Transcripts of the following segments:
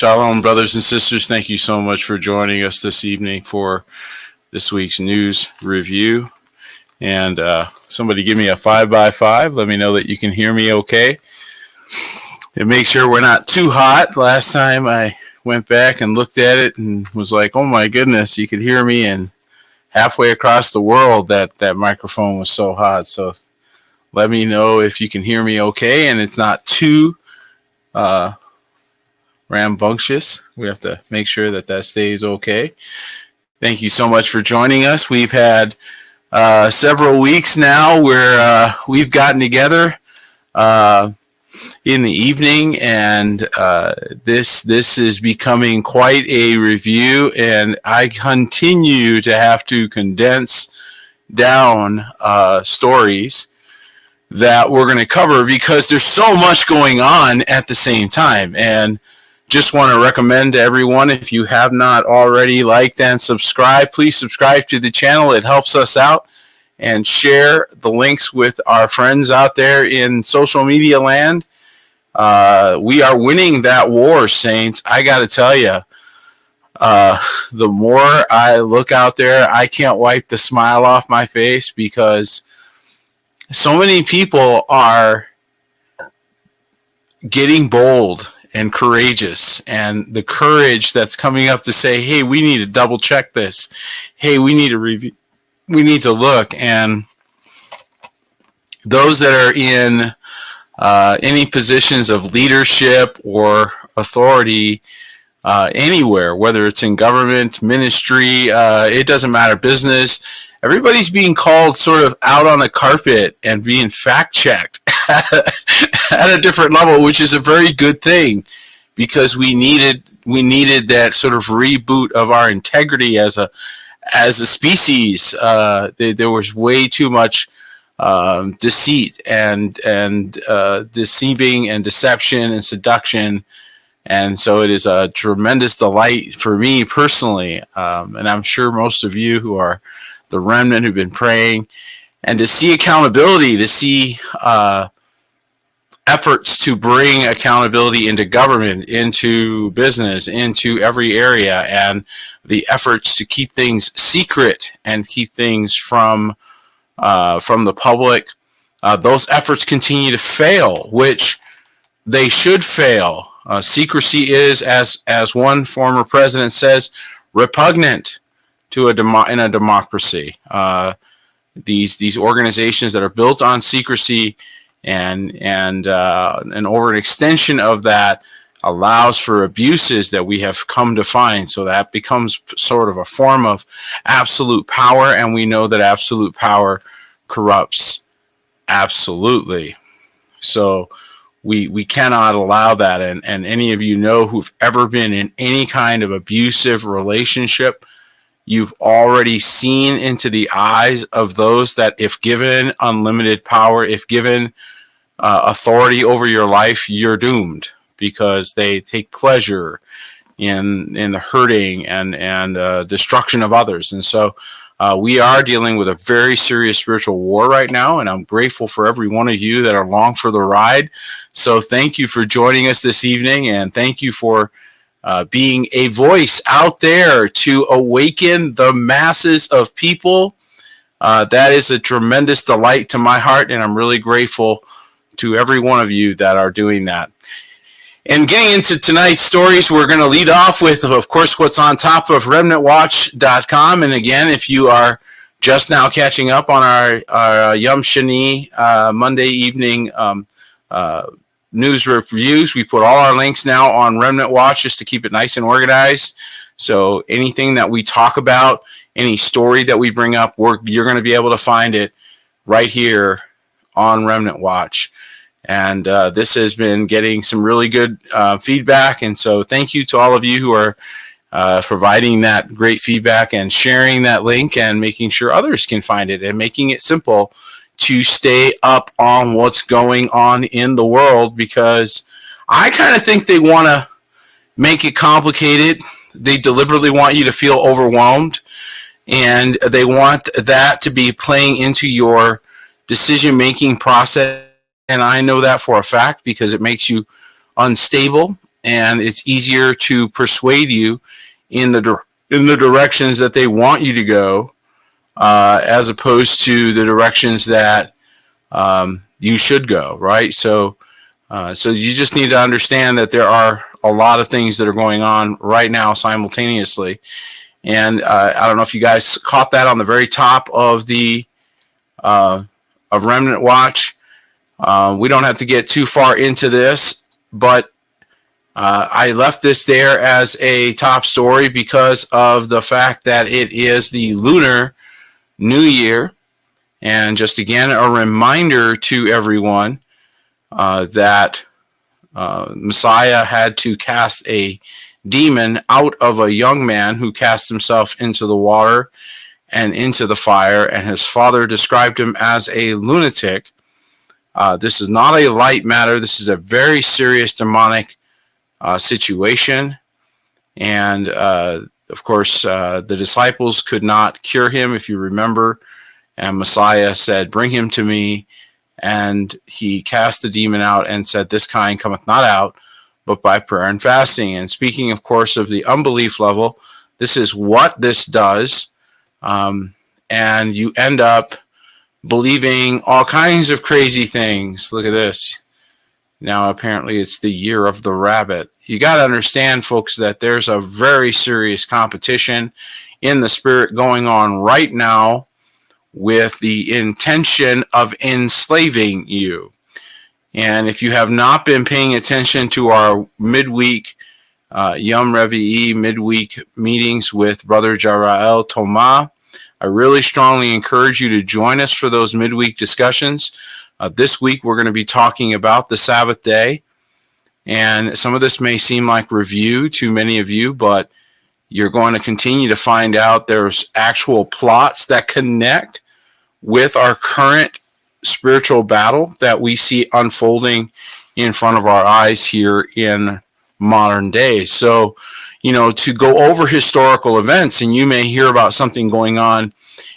Shalom, brothers and sisters. Thank you so much for joining us this evening for this week's news review. And somebody give me a 5x5. Let me know that you can hear me okay. And make sure we're not too hot. Last time I went back and looked at it and was like, oh my goodness, you could hear me. And halfway across the world, that microphone was so hot. So let me know if you can hear me okay and it's not too rambunctious. We have to make sure that stays okay. Thank you so much for joining us. We've had several weeks now where we've gotten together in the evening, and this is becoming quite a review, and I continue to have to condense down stories that we're going to cover because there's so much going on at the same time. And just want to recommend to everyone, if you have not already liked and subscribed, please subscribe to the channel. It helps us out. And share the links with our friends out there in social media land. We are winning that war, Saints. I got to tell you, the more I look out there, I can't wipe the smile off my face because so many people are getting bold and courageous, and the courage that's coming up to say, hey, we need to double check this. Hey, we need to review. We need to look. And those that are in any positions of leadership or authority anywhere, whether it's in government, ministry, it doesn't matter, business, everybody's being called sort of out on the carpet and being fact-checked at a different level, which is a very good thing because we needed that sort of reboot of our integrity as a species. There was way too much deceit and deceiving and deception and seduction. And so it is a tremendous delight for me personally. And I'm sure most of you who are the remnant who've been praying, and to see accountability, to see efforts to bring accountability into government, into business, into every area, and the efforts to keep things secret and keep things from the public. Those efforts continue to fail, which they should fail. Secrecy is, as one former president says, repugnant to in a democracy. These organizations that are built on secrecy and over an extension of that allows for abuses that we have come to find. So that becomes sort of a form of absolute power, and we know that absolute power corrupts absolutely. So we cannot allow that. And any of you know who've ever been in any kind of abusive relationship, you've already seen into the eyes of those that if given unlimited power, if given authority over your life, you're doomed because they take pleasure in the hurting and destruction of others. And so we are dealing with a very serious spiritual war right now, and I'm grateful for every one of you that are along for the ride. So thank you for joining us this evening, and thank you for being a voice out there to awaken the masses of people. That is a tremendous delight to my heart, and I'm really grateful to every one of you that are doing that. And getting into tonight's stories, we're going to lead off with, of course, what's on top of RemnantWatch.com. And again, if you are just now catching up on our Yom Shani Monday evening news reviews, we put all our links now on Remnant Watch just to keep it nice and organized. So anything that we talk about, any story that we bring up, you're going to be able to find it right here on Remnant Watch. And this has been getting some really good feedback. And so thank you to all of you who are providing that great feedback and sharing that link and making sure others can find it and making it simple to stay up on what's going on in the world, because I kind of think they want to make it complicated. They deliberately want you to feel overwhelmed, and they want that to be playing into your decision-making process. And I know that for a fact because it makes you unstable and it's easier to persuade you in the directions that they want you to go, as opposed to the directions that you should go, right? So you just need to understand that there are a lot of things that are going on right now simultaneously. And I don't know if you guys caught that on the very top of the of Remnant Watch. We don't have to get too far into this, but I left this there as a top story because of the fact that it is the Lunar New Year. And just again, a reminder to everyone that Messiah had to cast a demon out of a young man who cast himself into the water and into the fire, and his father described him as a lunatic. This is not a light matter. This is a very serious demonic situation. And of course, the disciples could not cure him, if you remember. And Messiah said, "Bring him to me." And he cast the demon out and said, "This kind cometh not out, but by prayer and fasting." And speaking, of course, of the unbelief level, this is what this does. And you end up believing all kinds of crazy things. Look at this. Now, apparently, it's the year of the rabbit. You got to understand, folks, that there's a very serious competition in the spirit going on right now with the intention of enslaving you. And if you have not been paying attention to our midweek Yom Revi'i midweek meetings with Brother Jarael Toma, I really strongly encourage you to join us for those midweek discussions. This week, we're going to be talking about the Sabbath day. And some of this may seem like review to many of you, but you're going to continue to find out there's actual plots that connect with our current spiritual battle that we see unfolding in front of our eyes here in modern days. So, to go over historical events, and you may hear about something going on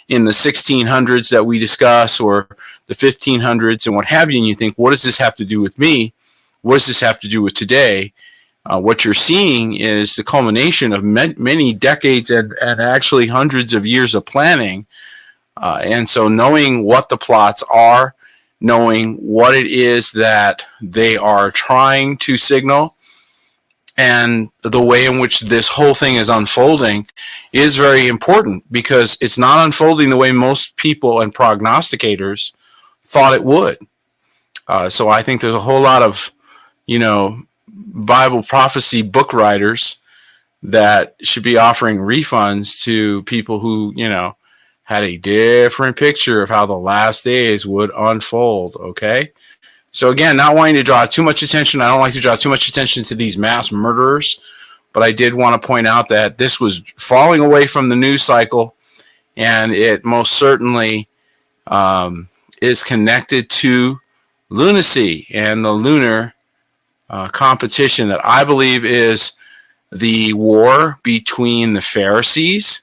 in the 1600s that we discuss, or the 1500s and what have you, and you think, what does this have to do with me? What does this have to do with today? What you're seeing is the culmination of many decades and actually hundreds of years of planning. And so knowing what the plots are, knowing what it is that they are trying to signal, and the way in which this whole thing is unfolding is very important, because it's not unfolding the way most people and prognosticators thought it would. So I think there's a whole lot of, Bible prophecy book writers that should be offering refunds to people who, had a different picture of how the last days would unfold, okay? So again, not wanting to draw too much attention. I don't like to draw too much attention to these mass murderers, but I did want to point out that this was falling away from the news cycle, and it most certainly is connected to lunacy and the lunar competition that I believe is the war between the Pharisees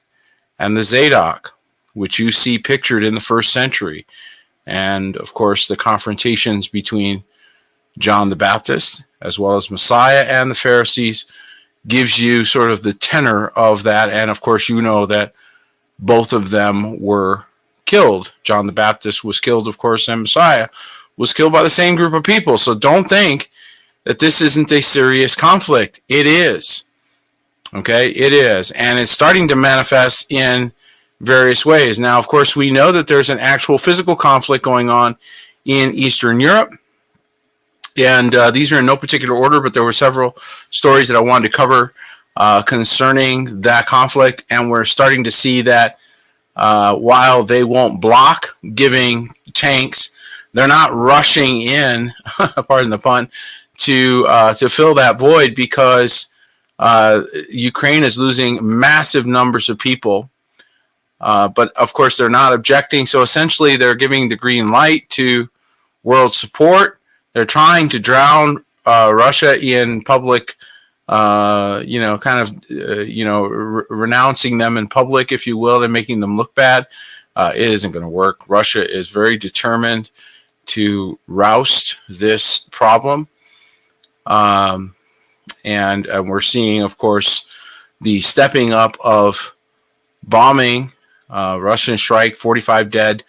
and the Zadok, which you see pictured in the first century. And of course, the confrontations between John the Baptist as well as Messiah and the Pharisees gives you sort of the tenor of that. And of course, you know that both of them were killed. John the Baptist was killed, of course, and Messiah was killed by the same group of people. So don't think that this isn't a serious conflict. It is. Okay, it is. And it's starting to manifest in various ways. Now, of course, we know that there's an actual physical conflict going on in Eastern Europe. And these are in no particular order, but there were several stories that I wanted to cover concerning that conflict. And we're starting to see that while they won't block giving tanks, they're not rushing in, pardon the pun, to fill that void, because Ukraine is losing massive numbers of people. But of course, they're not objecting. So essentially, they're giving the green light to world support. They're trying to drown Russia in public, renouncing them in public, if you will, and making them look bad. It isn't going to work. Russia is very determined to roust this problem. And we're seeing, of course, the stepping up of bombing, Russian strike, 45 dead,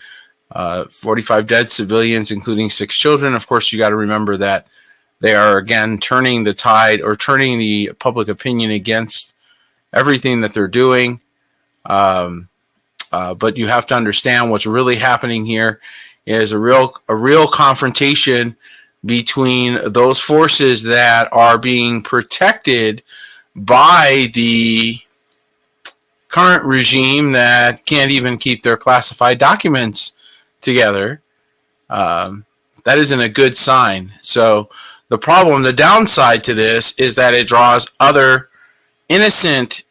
45 dead civilians, including 6 children. Of course, you got to remember that they are, again, turning the tide or turning the public opinion against everything that they're doing. But you have to understand what's really happening here is a real confrontation between those forces that are being protected by the current regime that can't even keep their classified documents together. That isn't a good sign. So the downside to this is that it draws other innocent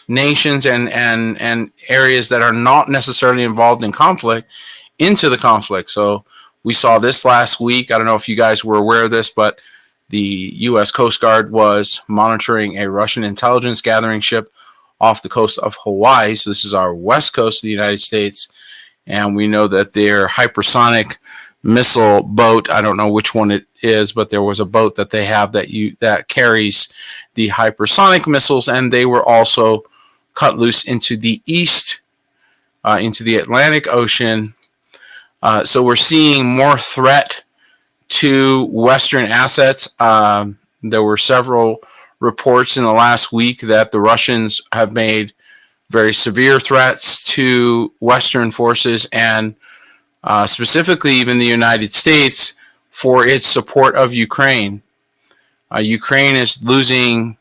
nations and areas that are not necessarily involved in conflict into the conflict. So we saw this last week. I don't know if you guys were aware of this, but the U.S. Coast Guard was monitoring a Russian intelligence gathering ship off the coast of Hawaii. So this is our west coast of the United States. And we know that their hypersonic missile boat, I don't know which one it is, but there was a boat that they have that carries the hypersonic missiles, and they were also cut loose into the east, into the Atlantic Ocean. So we're seeing more threat to Western assets. There were several reports in the last week that the Russians have made very severe threats to Western forces and specifically even the United States for its support of Ukraine. Ukraine is losing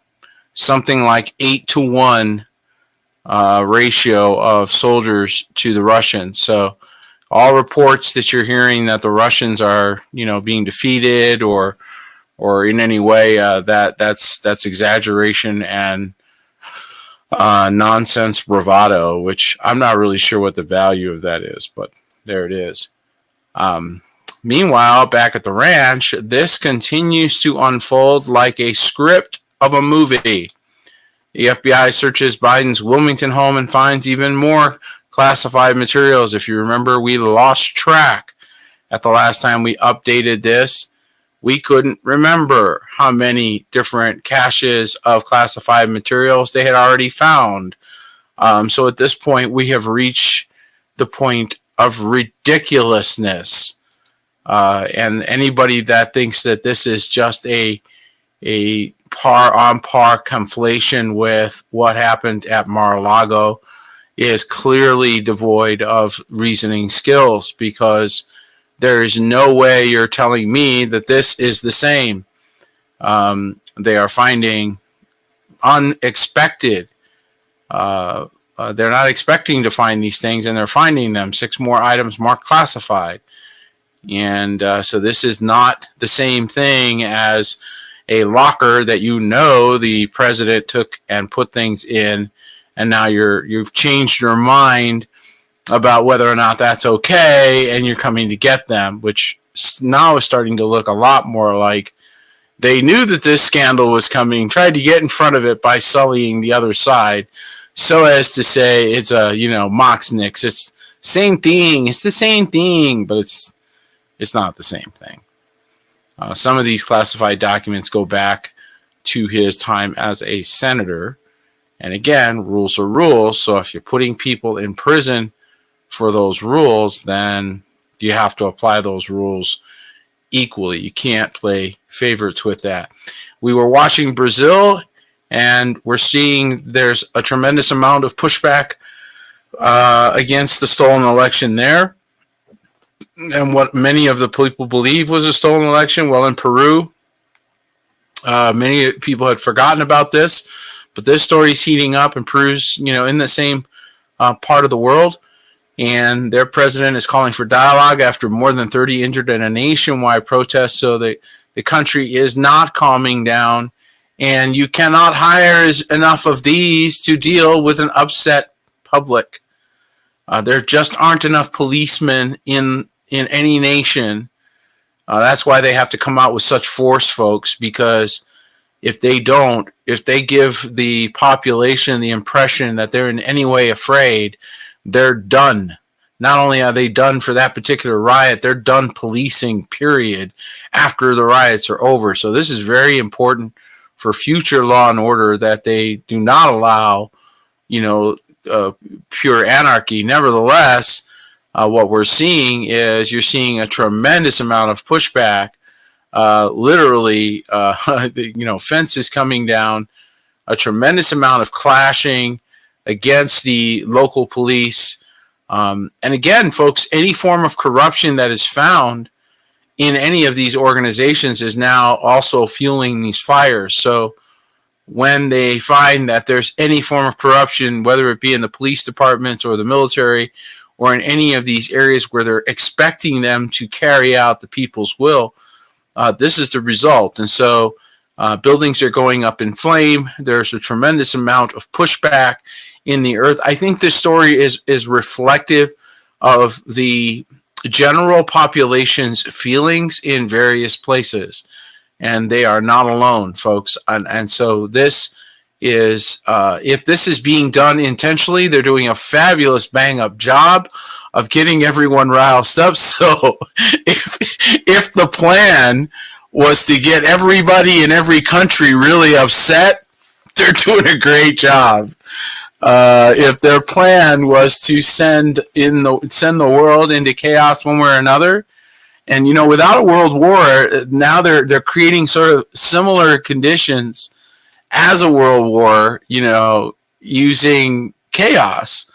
something like 8-to-1 ratio of soldiers to the Russians. So all reports that you're hearing that the Russians are, being defeated or in any way, that's exaggeration and nonsense bravado, which I'm not really sure what the value of that is, but there it is. Meanwhile, back at the ranch, this continues to unfold like a script of a movie. The FBI searches Biden's Wilmington home and finds even more classified materials. If you remember, we lost track at the last time we updated this. We couldn't remember how many different caches of classified materials they had already found. So at this point, we have reached the point of ridiculousness. And anybody that thinks that this is just a par conflation with what happened at Mar-a-Lago is clearly devoid of reasoning skills, because there is no way you're telling me that this is the same. They are finding unexpected. They're not expecting to find these things, and they're finding them. 6 more items marked classified. And so this is not the same thing as a locker that the president took and put things in, and now you've changed your mind about whether or not that's okay, and you're coming to get them, which now is starting to look a lot more like they knew that this scandal was coming, tried to get in front of it by sullying the other side, so as to say it's Mox Nix. It's same thing. It's the same thing, but it's not the same thing. Some of these classified documents go back to his time as a senator. And again, rules are rules. So if you're putting people in prison for those rules, then you have to apply those rules equally. You can't play favorites with that. We were watching Brazil, and we're seeing there's a tremendous amount of pushback against the stolen election there. And what many of the people believe was a stolen election. Well, in Peru, many people had forgotten about this, but this story is heating up, and Peru's, in the same part of the world. And their president is calling for dialogue after more than 30 injured in a nationwide protest. So the country is not calming down, and you cannot hire enough of these to deal with an upset public. There just aren't enough policemen in any nation. That's why they have to come out with such force, folks, because if they give the population the impression that they're in any way afraid, they're done. not only are they done for that particular riot, they're done policing, period, after the riots are over. So this is very important for future law and order, that they do not allow, pure anarchy. Nevertheless, what we're seeing is you're seeing a tremendous amount of pushback. Literally, fences coming down, a tremendous amount of clashing against the local police. And again, folks, any form of corruption that is found in any of these organizations is now also fueling these fires. So when they find that there's any form of corruption, whether it be in the police departments or the military or in any of these areas where they're expecting them to carry out the people's will, this is the result. And so buildings are going up in flame. There's a tremendous amount of pushback in the earth. I think this story is reflective of the general population's feelings in various places, and they are not alone, folks. And so this is, if this is being done intentionally, they're doing a fabulous bang-up job of getting everyone riled up. So if the plan was to get everybody in every country really upset, they're doing a great job. If their plan was to send the world into chaos one way or another, and without a world war, now they're creating sort of similar conditions as a world war, using chaos.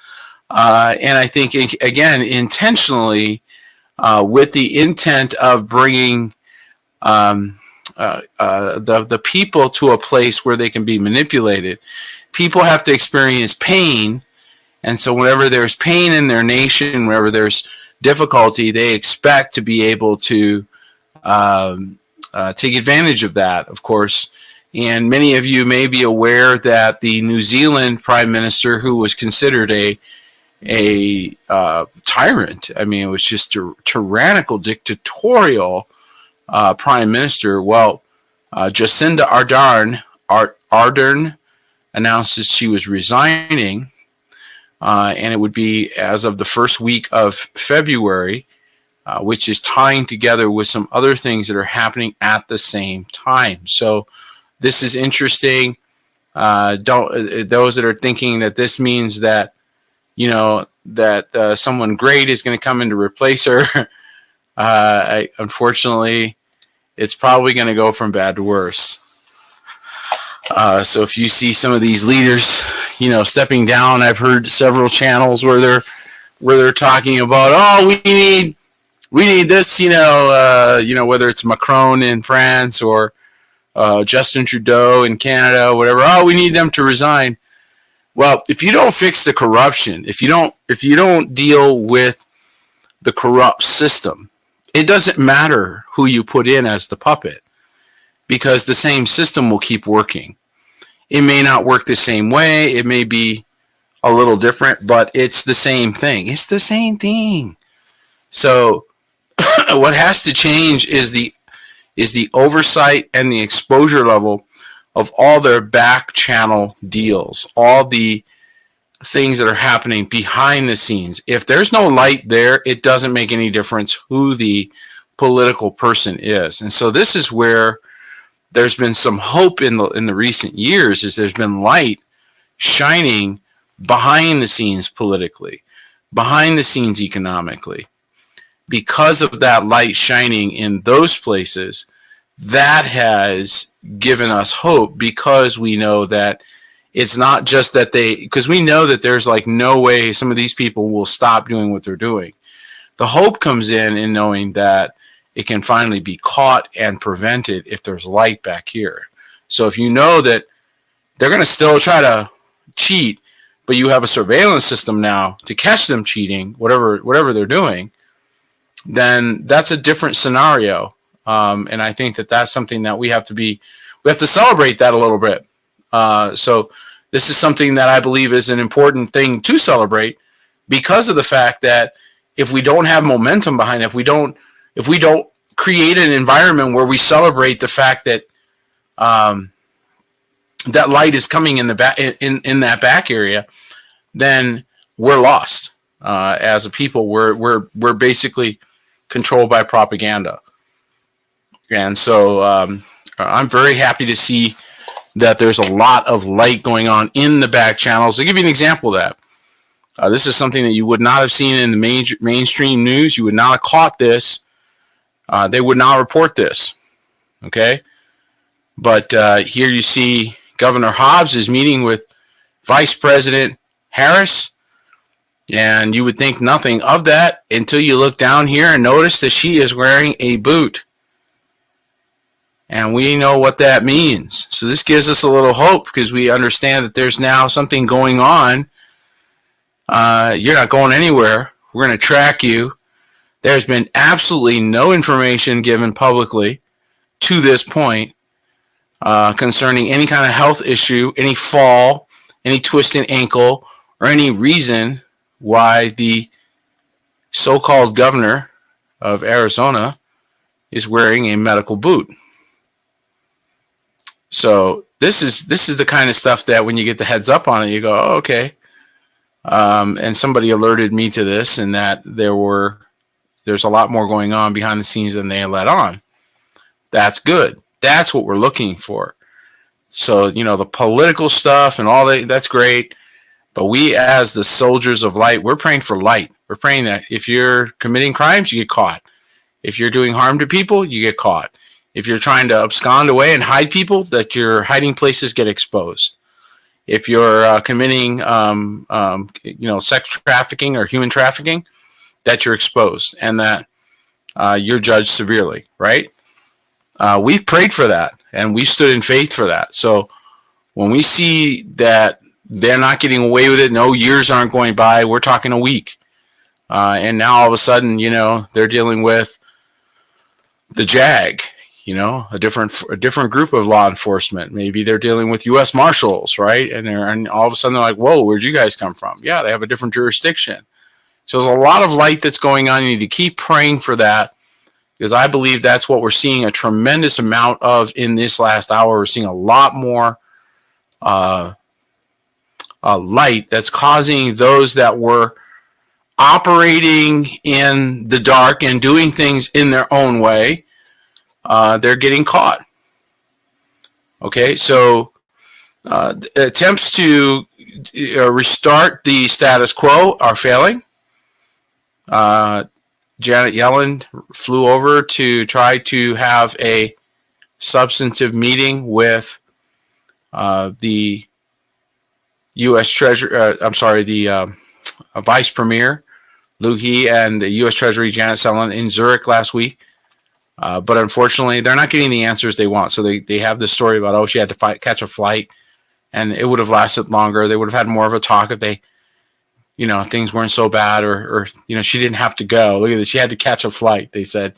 And I think, again, intentionally, with the intent of bringing the people to a place where they can be manipulated. People have to experience pain, and so whenever there's pain in their nation, whenever there's difficulty, they expect to be able to take advantage of that, of course. And many of you may be aware that the New Zealand Prime Minister, who was considered a tyrant, I mean, it was just a tyrannical, dictatorial Prime Minister. Well, Jacinda Ardern announced that she was resigning, and it would be as of the first week of February, which is tying together with some other things that are happening at the same time. So this is interesting. Those that are thinking that this means that someone great is going to come in to replace her, unfortunately, it's probably going to go from bad to worse. So if you see some of these leaders, stepping down, I've heard several channels where they're talking about, oh, we need this, whether it's Macron in France or Justin Trudeau in Canada, whatever. Oh, we need them to resign. Well, if you don't fix the corruption, if you don't deal with the corrupt system, it doesn't matter who you put in as the puppet, because the same system will keep working. It may not work the same way. It may be a little different, but it's the same thing. It's the same thing. So what has to change is the oversight and the exposure level of all their back channel deals, all the things that are happening behind the scenes. If there's no light there, it doesn't make any difference who the political person is. And so this is where there's been some hope in the recent years, is there's been light shining behind the scenes politically, behind the scenes economically. Because of that light shining in those places, that has given us hope, because we know that it's not just that because we know that there's like no way some of these people will stop doing what they're doing. The hope comes in knowing that it can finally be caught and prevented if there's light back here. So if you know that they're going to still try to cheat, but you have a surveillance system now to catch them cheating, whatever they're doing, then that's a different scenario. And I think that that's something that we have to celebrate that a little bit. So this is something that I believe is an important thing to celebrate, because of the fact that if we don't have momentum behind it, if we don't create an environment where we celebrate the fact that that light is coming in the back in that back area, then we're lost. as a people. We're basically controlled by propaganda. And so I'm very happy to see that there's a lot of light going on in the back channels. I'll give you an example of that. This is something that you would not have seen in the mainstream news. You would not have caught this. They would not report this. Okay? But here you see Governor Hobbs is meeting with Vice President Harris. And you would think nothing of that until you look down here and notice that she is wearing a boot. And we know what that means. So this gives us a little hope because we understand that there's now something going on. You're not going anywhere. We're going to track you. There's been absolutely no information given publicly to this point concerning any kind of health issue, any fall, any twisted ankle, or any reason why the so-called governor of Arizona is wearing a medical boot. So this is the kind of stuff that when you get the heads up on it, you go, oh, okay. And somebody alerted me to this, and that there's a lot more going on behind the scenes than they let on. That's good. That's what we're looking for. So, the political stuff and all that's great. But we, as the soldiers of light, we're praying for light. We're praying that if you're committing crimes, you get caught. If you're doing harm to people, you get caught. If you're trying to abscond away and hide people, that your hiding places get exposed. If you're committing, sex trafficking or human trafficking, that you're exposed and that you're judged severely, right? We've prayed for that, and we've stood in faith for that. So when we see that they're not getting away with it, no years aren't going by, we're talking a week. And now all of a sudden, they're dealing with the JAG, a different group of law enforcement. Maybe they're dealing with U.S. Marshals, right? And all of a sudden they're like, whoa, where'd you guys come from? Yeah, they have a different jurisdiction. So there's a lot of light that's going on. You need to keep praying for that, because I believe that's what we're seeing a tremendous amount of in this last hour. We're seeing a lot more light that's causing those that were operating in the dark and doing things in their own way, they're getting caught. Okay, so attempts to restart the status quo are failing. Janet Yellen flew over to try to have a substantive meeting with the U.S. Treasury, the Vice Premier Liu He and the U.S. Treasury Janet Yellen in Zurich last week. But unfortunately, they're not getting the answers they want. So they have this story about, she had to catch a flight, and it would have lasted longer. They would have had more of a talk if they, things weren't so bad, or she didn't have to go. Look at this. She had to catch a flight. They said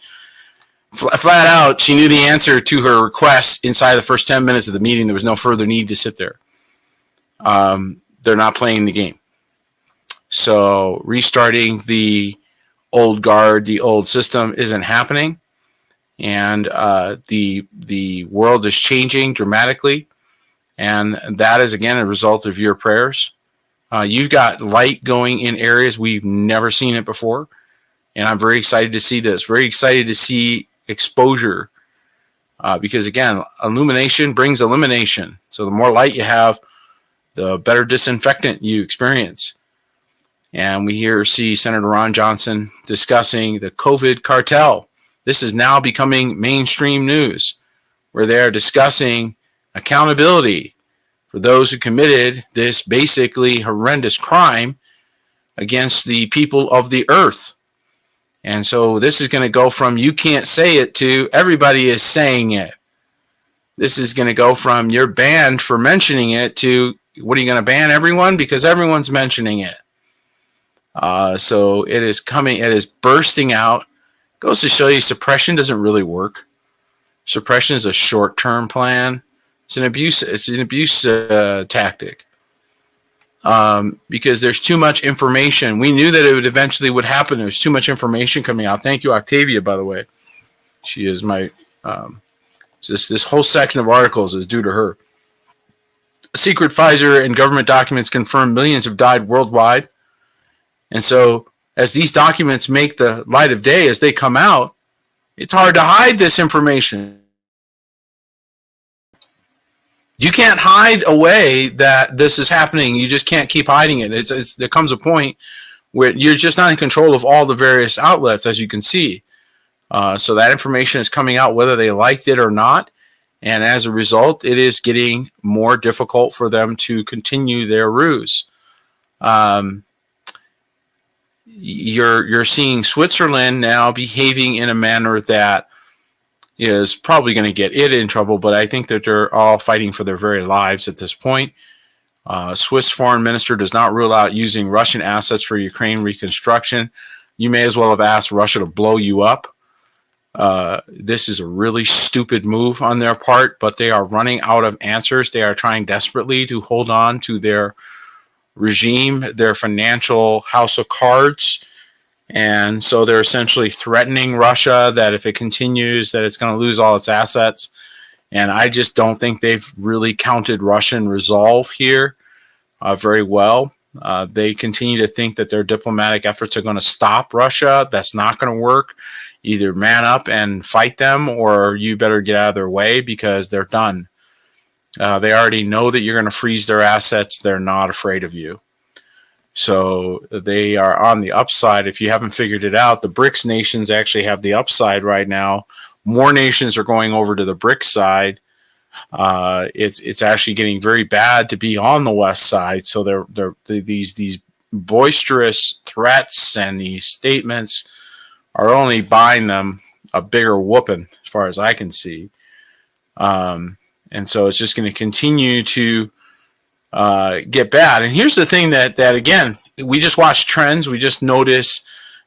flat out, she knew the answer to her request inside the first 10 minutes of the meeting. There was no further need to sit there. They're not playing the game. So restarting the old guard, the old system isn't happening. And the world is changing dramatically. And that is, again, a result of your prayers. You've got light going in areas we've never seen it before. And I'm very excited to see this. Very excited to see exposure. Because, again, illumination brings elimination. So the more light you have, the better disinfectant you experience. And we see Senator Ron Johnson discussing the COVID cartel. This is now becoming mainstream news, where they're discussing accountability for those who committed this basically horrendous crime against the people of the earth. And so this is going to go from you can't say it to everybody is saying it. This is going to go from you're banned for mentioning it to what are you going to ban everyone? Because everyone's mentioning it. So it is coming, it is bursting out. Goes to show you suppression doesn't really work. Suppression is a short-term plan. It's an abuse tactic. Because there's too much information. We knew that it would eventually would happen. There's too much information coming out. Thank you, Octavia, by the way. She is my this whole section of articles is due to her. Secret Pfizer and government documents confirm millions have died worldwide. And so as these documents make the light of day, as they come out, it's hard to hide this information. You can't hide away that this is happening. You just can't keep hiding it. There comes a point where you're just not in control of all the various outlets, as you can see. So that information is coming out whether they liked it or not. And as a result, it is getting more difficult for them to continue their ruse. You're seeing Switzerland now behaving in a manner that is probably going to get it in trouble, but I think that they're all fighting for their very lives at this point. Swiss foreign minister does not rule out using Russian assets for Ukraine reconstruction. You may as well have asked Russia to blow you up. This is a really stupid move on their part, but they are running out of answers. They are trying desperately to hold on to their regime, their financial house of cards. And so they're essentially threatening Russia that if it continues, that it's going to lose all its assets. And I just don't think they've really counted Russian resolve here very well. They continue to think that their diplomatic efforts are going to stop Russia. That's not going to work. Either man up and fight them, or you better get out of their way because they're done. They already know that you're going to freeze their assets. They're not afraid of you. So they are on the upside. If you haven't figured it out, the BRICS nations actually have the upside right now. More nations are going over to the BRICS side. It's actually getting very bad to be on the West side. So these boisterous threats and these statements are only buying them a bigger whooping, as far as I can see. And so it's just going to continue to get bad. And here's the thing that again, we just watch trends. We just notice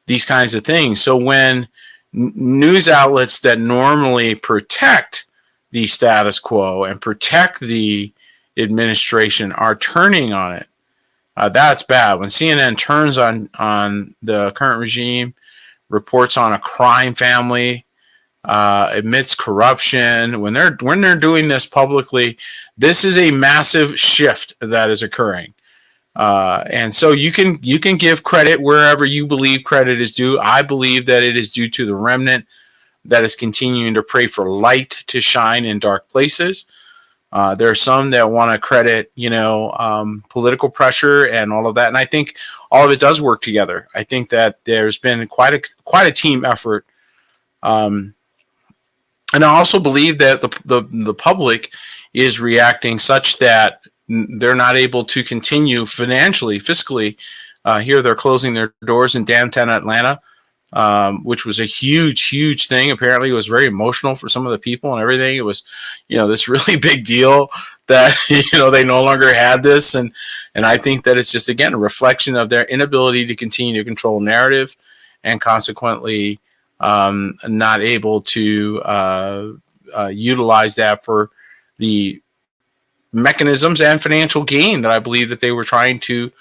these kinds of things. So when news outlets that normally protect the status quo and protect the administration are turning on it, that's bad. When CNN turns on the current regime, reports on a crime family, admits corruption, when they're doing this publicly, this is a massive shift that is occurring. And so you can give credit wherever you believe credit is due. I believe that it is due to the remnant that is continuing to pray for light to shine in dark places. There are some that want to credit, political pressure and all of that. And I think all of it does work together. I think that there's been quite a team effort. And I also believe that the public is reacting such that they're not able to continue financially, fiscally. Here they're closing their doors in downtown Atlanta, which was a huge thing. Apparently it was very emotional for some of the people and everything. It was, this really big deal that, they no longer had this. And I think that it's just, again, a reflection of their inability to continue to control narrative and consequently not able to utilize that for the mechanisms and financial gain that I believe that they were trying to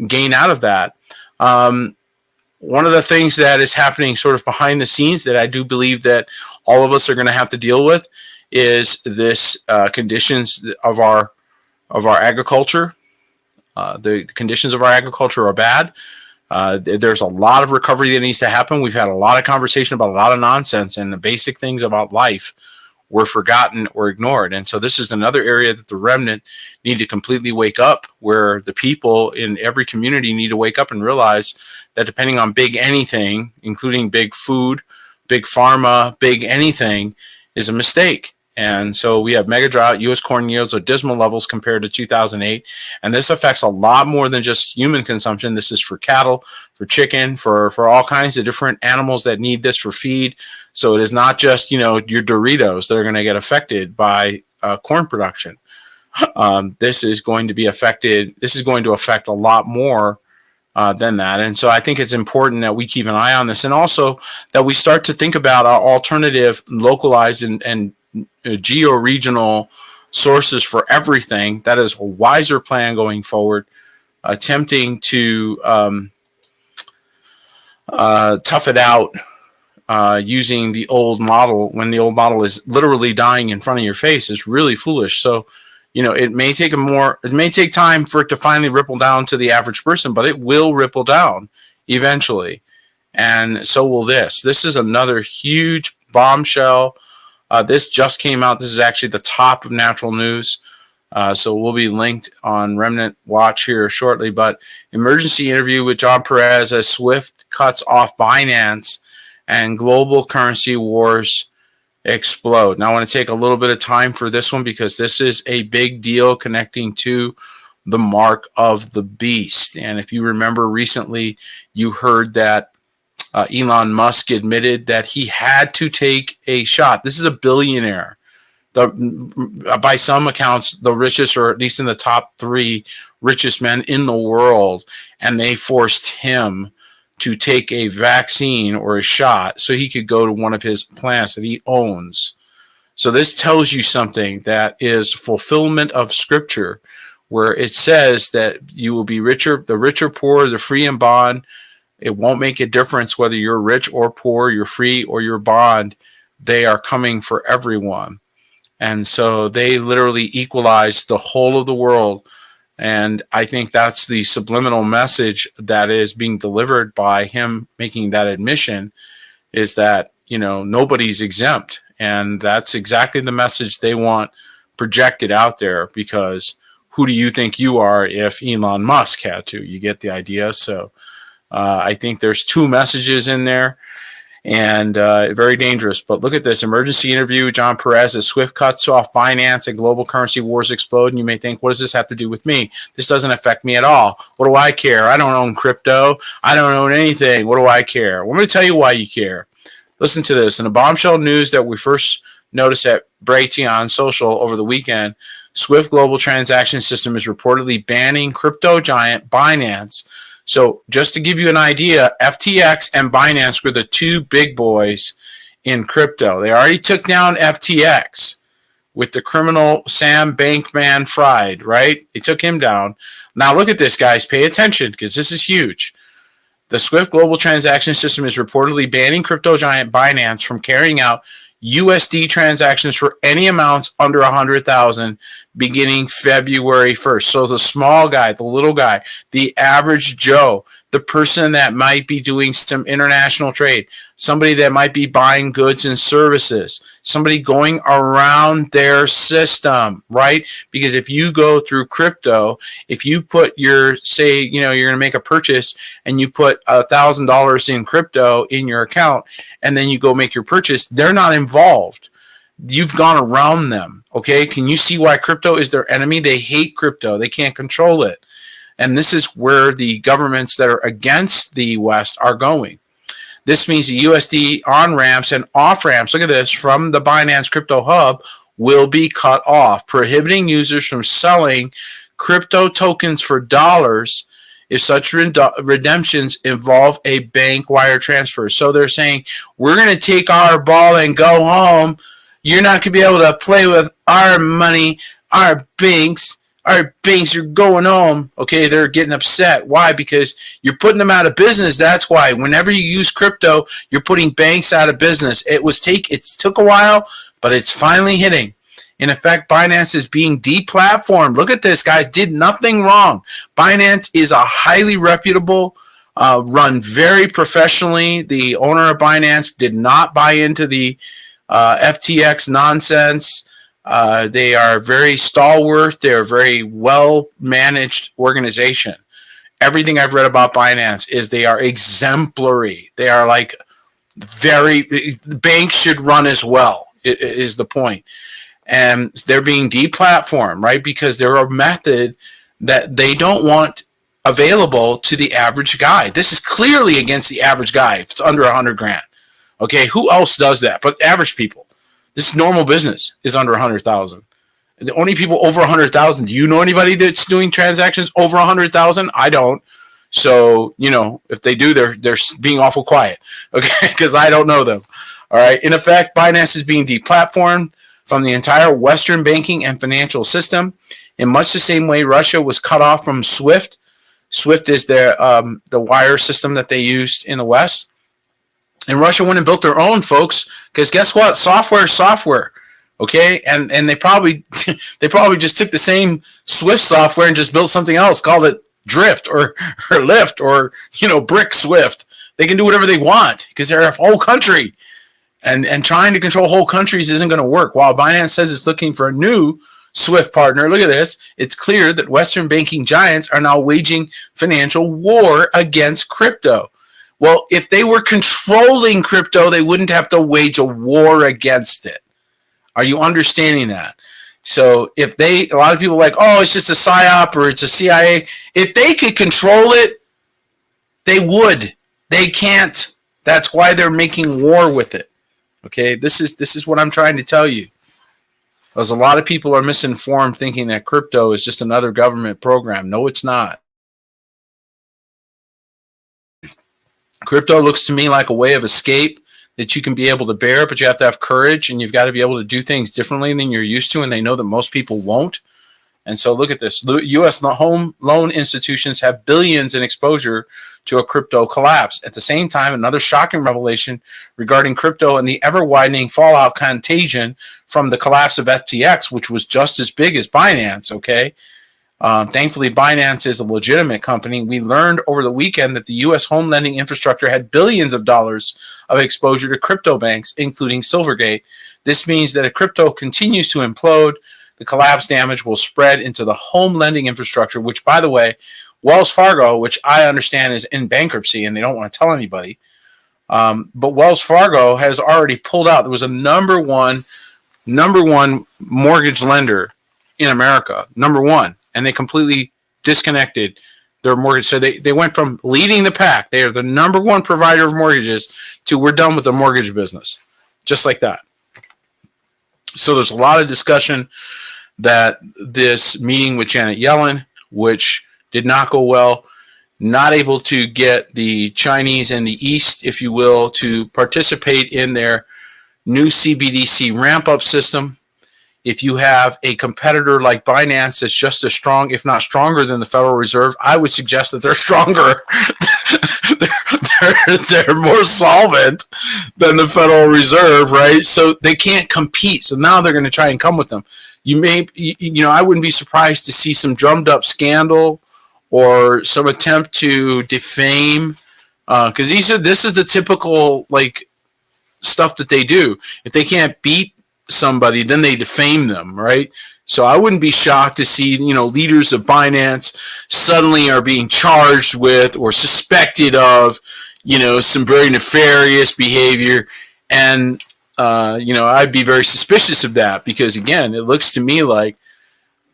gain out of that. One of the things that is happening sort of behind the scenes that I do believe that all of us are going to have to deal with is this conditions of our agriculture. The conditions of our agriculture are bad. There's a lot of recovery that needs to happen. We've had a lot of conversation about a lot of nonsense, and the basic things about life were forgotten or ignored. And so this is another area that the remnant need to completely wake up, where the people in every community need to wake up and realize that depending on big anything, including big food, big pharma, big anything, is a mistake. And so we have mega drought, U.S. corn yields at dismal levels compared to 2008. And this affects a lot more than just human consumption. This is for cattle, for chicken, for all kinds of different animals that need this for feed. So it is not just, your Doritos that are going to get affected by corn production. This is going to affect a lot more than that. And so I think it's important that we keep an eye on this, and also that we start to think about our alternative localized and geo-regional sources for everything. That is a wiser plan going forward, attempting to tough it out using the old model when the old model is literally dying in front of your face is really foolish. So It may take time for it to finally ripple down to the average person, but it will ripple down eventually. And so will this. This is another huge bombshell. This just came out. This is actually the top of natural news. So we'll be linked on Remnant Watch here shortly. But emergency interview with John Perez as SWIFT cuts off Binance and global currency wars explode. Now I want to take a little bit of time for this one because this is a big deal connecting to the mark of the beast. And if you remember recently, you heard that Elon Musk admitted that he had to take a shot. This is a billionaire. By some accounts, the richest, or at least in the top 3 richest men in the world, and they forced him to take a vaccine or a shot so he could go to one of his plants that he owns. So this tells you something that is fulfillment of scripture, where it says that you will be richer, the rich or poor, the free and bond. It won't make a difference whether you're rich or poor, you're free or you're bond. They are coming for everyone. And so they literally equalize the whole of the world. And I think that's the subliminal message that is being delivered by him making that admission, is that, nobody's exempt. And that's exactly the message they want projected out there, because who do you think you are if Elon Musk had to? You get the idea? So I think there's 2 messages in there. And very dangerous. But look at this emergency interview. John Perez as SWIFT cuts off Binance and global currency wars explode. And you may think, what does this have to do with me? This doesn't affect me at all. What do I care? I don't own crypto. I don't own anything. What do I care? Well, let me tell you why you care. Listen to this. In the bombshell news that we first noticed at Brayton Social over the weekend, SWIFT global transaction system is reportedly banning crypto giant Binance. So just to give you an idea, FTX and Binance were the 2 big boys in crypto. They already took down FTX with the criminal Sam Bankman-Fried, right? They took him down. Now look at this, guys. Pay attention because this is huge. The SWIFT global transaction system is reportedly banning crypto giant Binance from carrying out USD transactions for any amounts under 100,000 beginning February 1st. So the small guy, the little guy, the average Joe, the person that might be doing some international trade, somebody that might be buying goods and services, somebody going around their system, right? Because if you go through crypto, if you put your, say, you're going to make a purchase and you put $1,000 in crypto in your account and then you go make your purchase, they're not involved. You've gone around them, okay? Can you see why crypto is their enemy? They hate crypto. They can't control it. And this is where the governments that are against the West are going. This means the USD on-ramps and off-ramps, look at this, from the Binance Crypto Hub will be cut off, prohibiting users from selling crypto tokens for dollars if such redemptions involve a bank wire transfer. So they're saying, we're going to take our ball and go home. You're not going to be able to play with our money, our banks. Our banks are going home. Okay, they're getting upset. Why? Because you're putting them out of business. That's why. Whenever you use crypto, you're putting banks out of business. It took a while, but it's finally hitting. In effect, Binance is being deplatformed. Look at this, guys. Did nothing wrong. Binance is a highly reputable, run very professionally. The owner of Binance did not buy into the FTX nonsense. They are very stalwart. They're a very well-managed organization. Everything I've read about Binance is they are exemplary. They are like banks should run as well, is the point. And they're being deplatformed, right? Because they're a method that they don't want available to the average guy. This is clearly against the average guy if it's under 100 grand. Okay, who else does that but average people? This normal business is under 100,000. The only people over 100,000. Do you know anybody that's doing transactions over 100,000? I don't. So, if they do, they're being awful quiet. Okay, because I don't know them. All right. In effect, Binance is being deplatformed from the entire Western banking and financial system. In much the same way, Russia was cut off from SWIFT. SWIFT is the wire system that they used in the West. And Russia went and built their own, folks, because guess what? Software is software. Okay, and they probably they probably just took the same Swift software and just built something else, called it Drift or Lyft or Brick Swift. They can do whatever they want because they're a whole country, and trying to control whole countries isn't going to work. While Binance says it's looking for a new Swift partner, look at this. It's clear that Western banking giants are now waging financial war against crypto. Well, if they were controlling crypto, they wouldn't have to wage a war against it. Are you understanding that? So if a lot of people are like, oh, it's just a PSYOP or it's a CIA. If they could control it, they would. They can't. That's why they're making war with it. Okay, this is what I'm trying to tell you. Because a lot of people are misinformed, thinking that crypto is just another government program. No, it's not. Crypto looks to me like a way of escape that you can be able to bear, but you have to have courage, and you've got to be able to do things differently than you're used to, and they know that most people won't. And so look at this. U.S. home loan institutions have billions in exposure to a crypto collapse. At the same time, another shocking revelation regarding crypto and the ever-widening fallout contagion from the collapse of FTX, which was just as big as Binance, okay? Thankfully, Binance is a legitimate company. We learned over the weekend that the U.S. home lending infrastructure had billions of dollars of exposure to crypto banks, including Silvergate. This means that if crypto continues to implode, the collapse damage will spread into the home lending infrastructure, which, by the way, Wells Fargo, which I understand is in bankruptcy and they don't want to tell anybody, but Wells Fargo has already pulled out. There was a number one mortgage lender in America, number one, and they completely disconnected their mortgage. So they went from leading the pack, they are the number one provider of mortgages, to we're done with the mortgage business, just like that. So there's a lot of discussion that this meeting with Janet Yellen, which did not go well, not able to get the Chinese and the East, if you will, to participate in their new CBDC ramp-up system. If you have a competitor like Binance that's just as strong, if not stronger than the Federal Reserve, I would suggest that they're stronger. they're more solvent than the Federal Reserve, right? So they can't compete. So now they're going to try and come with them. I wouldn't be surprised to see some drummed up scandal or some attempt to defame, because this is the typical stuff that they do. If they can't beat somebody, then they defame them, right? So I wouldn't be shocked to see leaders of Binance suddenly are being charged with or suspected of some very nefarious behavior, and I'd be very suspicious of that, because again, it looks to me like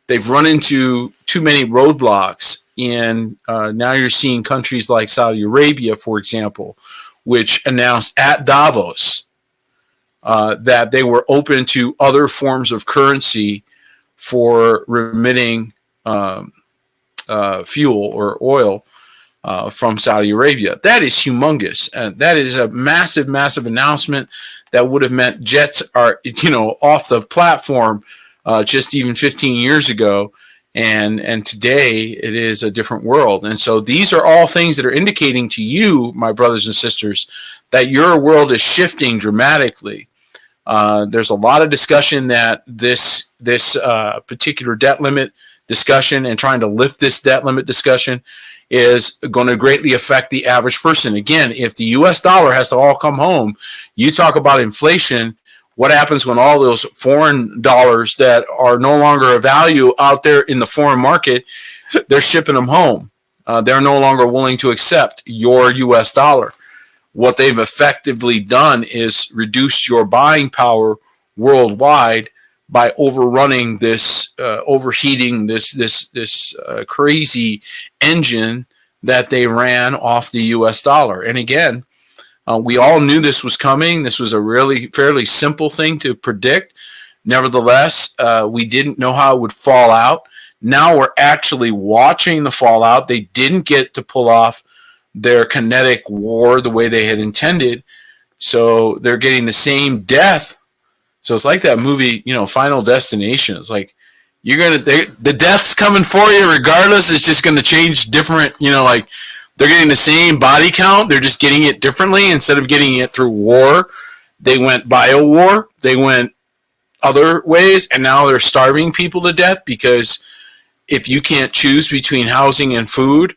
they've run into too many roadblocks. And now you're seeing countries like Saudi Arabia, for example, which announced at Davos that they were open to other forms of currency for remitting fuel or oil from Saudi Arabia. That is humongous. That is a massive, massive announcement that would have meant jets are, off the platform just even 15 years ago. And today it is a different world. And so these are all things that are indicating to you, my brothers and sisters, that your world is shifting dramatically. There's a lot of discussion that this particular debt limit discussion and trying to lift this debt limit discussion is going to greatly affect the average person. Again, if the U.S. dollar has to all come home, you talk about inflation. What happens when all those foreign dollars that are no longer of value out there in the foreign market, they're shipping them home? They're no longer willing to accept your U.S. dollar. What they've effectively done is reduce your buying power worldwide by overrunning this, overheating this crazy engine that they ran off the U.S. dollar. And again, we all knew this was coming. This was a really fairly simple thing to predict. Nevertheless, we didn't know how it would fall out. Now we're actually watching the fallout. They didn't get to pull off their kinetic war the way they had intended. So they're getting the same death. So it's like that movie, Final Destination. It's like the death's coming for you regardless. It's just going to change different, they're getting the same body count. They're just getting it differently. Instead of getting it through war, they went bio war. They went, other ways, and now they're starving people to death because if you can't choose between housing and food,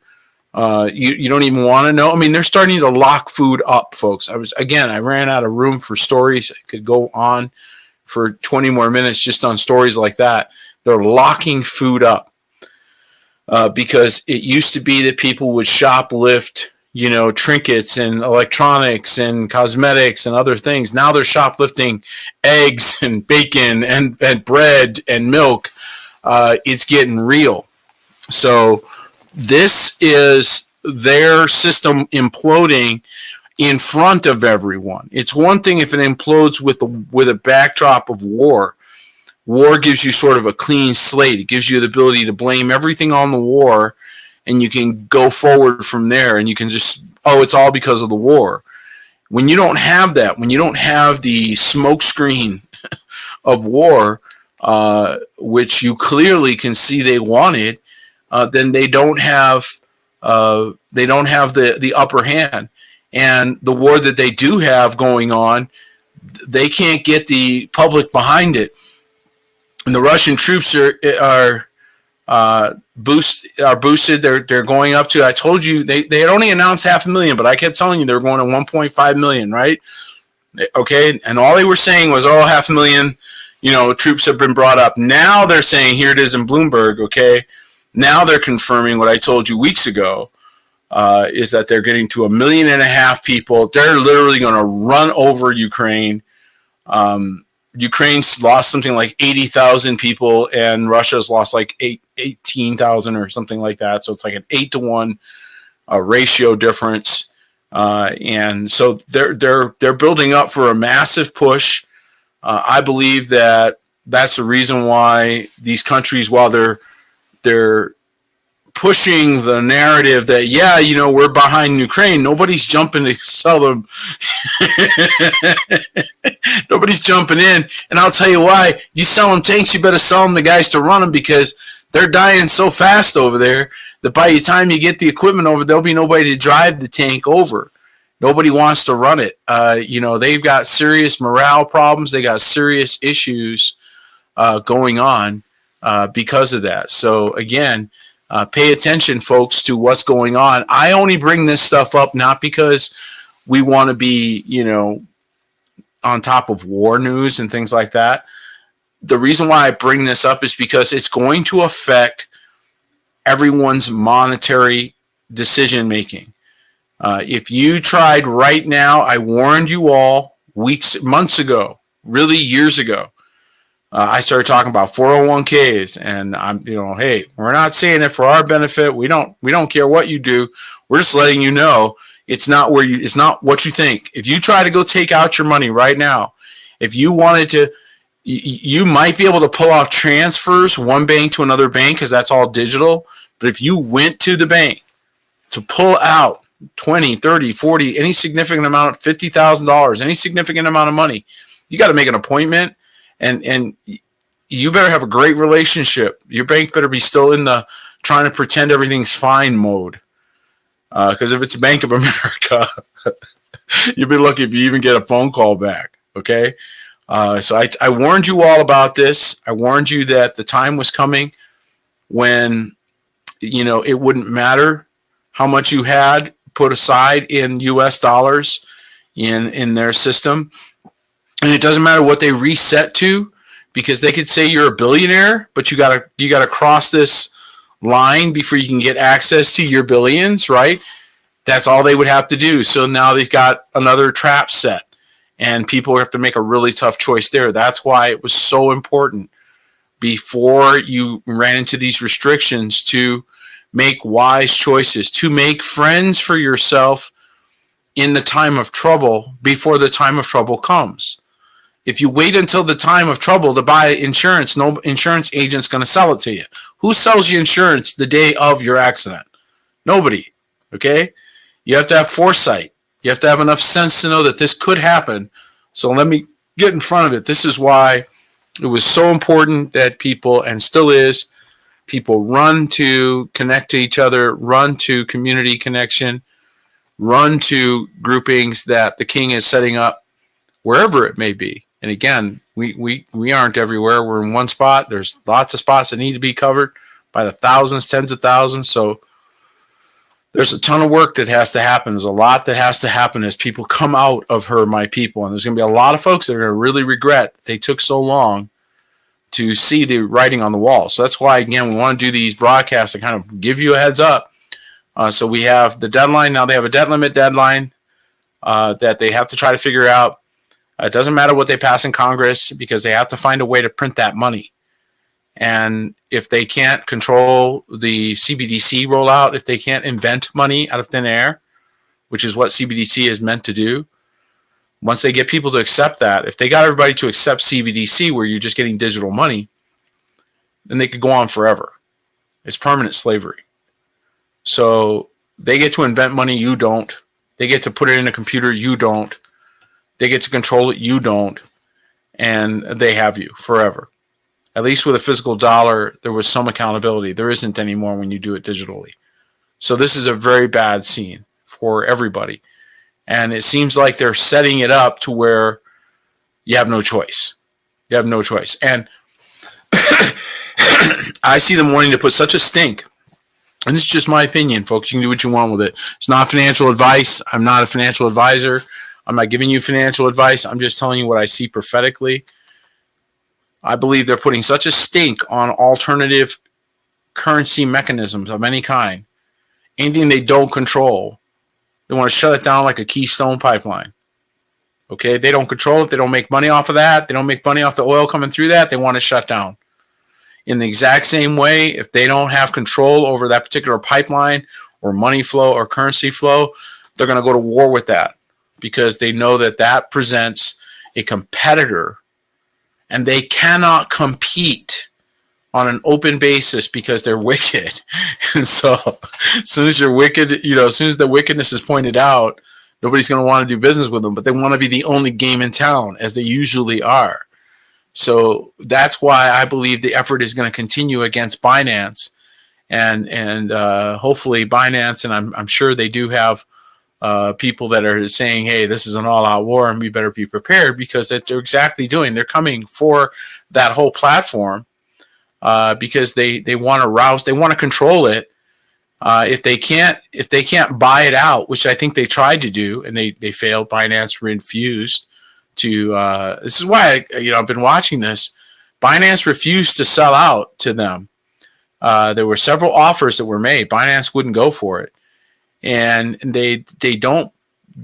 you don't even want to know. I mean, they're starting to lock food up, folks. I ran out of room for stories. I could go on for 20 more minutes just on stories like that. They're locking food up because it used to be that people would shoplift, trinkets and electronics and cosmetics and other things. Now they're shoplifting eggs and bacon and bread and milk. It's getting real. So this is their system imploding in front of everyone. It's one thing if it implodes with a backdrop of war. War gives you sort of a clean slate. It gives you the ability to blame everything on the war, and you can go forward from there, and you can just, it's all because of the war. When you don't have that, when you don't have the smoke screen of war, which you clearly can see they wanted, then they don't have the upper hand. And the war that they do have going on, they can't get the public behind it. And the Russian troops are boosted. They're going up to, I told you, they had only announced 500,000, but I kept telling you they were going to 1.5 million, right? Okay. And all they were saying was, 500,000, troops have been brought up. Now they're saying, here it is in Bloomberg. Okay. Now they're confirming what I told you weeks ago, is that they're getting to 1.5 million people. They're literally going to run over Ukraine. Ukraine's lost something like 80,000 people, and Russia's lost like 18,000 or something like that. So it's like an 8-to-1 ratio difference. And so they're building up for a massive push. I believe that that's the reason why these countries, while they're pushing the narrative that, we're behind Ukraine, nobody's jumping to sell them. Nobody's jumping in. And I'll tell you why. You sell them tanks, you better sell them to guys to run them, because they're dying so fast over there that by the time you get the equipment over, there'll be nobody to drive the tank over. Nobody wants to run it. They've got serious morale problems. They got serious issues going on because of that. So again, pay attention, folks, to what's going on. I only bring this stuff up not because we want to be, on top of war news and things like that. The reason why I bring this up is because it's going to affect everyone's monetary decision making. If you tried right now, I warned you all months ago, really years ago. I started talking about 401ks, and I'm, hey, we're not saying it for our benefit. We don't care what you do. We're just letting you know it's not what you think. If you try to go take out your money right now, if you wanted to, you might be able to pull off transfers one bank to another bank because that's all digital. But if you went to the bank to pull out 20, 30, 40, any significant amount, $50,000, any significant amount of money, you got to make an appointment. And you better have a great relationship. Your bank better be still in the trying to pretend everything's fine mode. Because if it's Bank of America, you'll be lucky if you even get a phone call back. Okay? So I warned you all about this. I warned you that the time was coming when, it wouldn't matter how much you had put aside in U.S. dollars in their system. And it doesn't matter what they reset to, because they could say you're a billionaire, but you gotta cross this line before you can get access to your billions, right? That's all they would have to do. So now they've got another trap set, and people have to make a really tough choice there. That's why it was so important before you ran into these restrictions to make wise choices, to make friends for yourself in the time of trouble before the time of trouble comes. If you wait until the time of trouble to buy insurance, no insurance agent's going to sell it to you. Who sells you insurance the day of your accident? Nobody. Okay? You have to have foresight. You have to have enough sense to know that this could happen. So let me get in front of it. This is why it was so important that people, and still is, people run to connect to each other, run to community connection, run to groupings that the king is setting up, wherever it may be. And again, we aren't everywhere. We're in one spot. There's lots of spots that need to be covered by the thousands, tens of thousands. So there's a ton of work that has to happen. There's a lot that has to happen as people come out of Her My People. And there's going to be a lot of folks that are going to really regret that they took so long to see the writing on the wall. So that's why, again, we want to do these broadcasts to kind of give you a heads up. So we have the deadline. Now they have a debt limit deadline that they have to try to figure out. It doesn't matter what they pass in Congress because they have to find a way to print that money. And if they can't control the CBDC rollout, if they can't invent money out of thin air, which is what CBDC is meant to do, once they get people to accept that, if they got everybody to accept CBDC where you're just getting digital money, then they could go on forever. It's permanent slavery. So they get to invent money, you don't. They get to put it in a computer, you don't. They get to control it, you don't. And they have you forever. At least with a physical dollar, there was some accountability. There isn't anymore when you do it digitally. So this is a very bad scene for everybody. And it seems like they're setting it up to where you have no choice. You have no choice. And I see them wanting to put such a stink. And this is just my opinion, folks. You can do what you want with it. It's not financial advice. I'm not a financial advisor. I'm not giving you financial advice. I'm just telling you what I see prophetically. I believe they're putting such a stink on alternative currency mechanisms of any kind. Anything they don't control, they want to shut it down like a Keystone pipeline. Okay, they don't control it. They don't make money off of that. They don't make money off the oil coming through that. They want to shut down. In the exact same way, if they don't have control over that particular pipeline or money flow or currency flow, they're going to go to war with that because they know that that presents a competitor and they cannot compete on an open basis because they're wicked. And so as soon as you're wicked, as soon as the wickedness is pointed out, nobody's going to want to do business with them, but they want to be the only game in town, as they usually are. So that's why I believe the effort is going to continue against Binance, and hopefully Binance, and I'm sure they do have people that are saying, hey, this is an all-out war and we better be prepared, because that they're exactly doing. They're coming for that whole platform because they want to rouse, they want to control it. If they can't buy it out, which I think they tried to do and they failed, Binance refused to. This is why I've been watching this. Binance refused to sell out to them. There were several offers that were made. Binance wouldn't go for it. And they don't